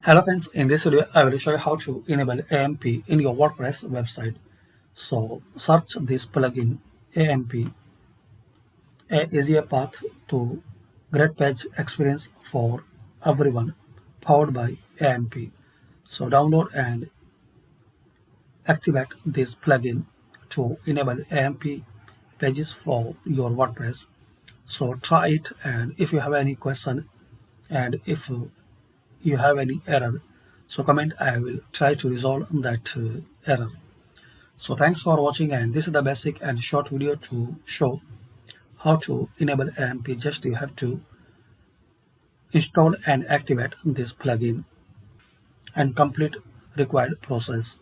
Hello friends, in this video I will show you how to enable AMP in your WordPress website. So search this plugin AMP, a easier path to great page experience for everyone, powered by AMP. So download and activate this plugin to enable AMP pages for your WordPress. So try it, and if you have any question and if you have any error, so comment. I will try to resolve that error. So thanks for watching, and this is the basic and short video to show how to enable AMP. Just you have to install and activate this plugin and complete required process.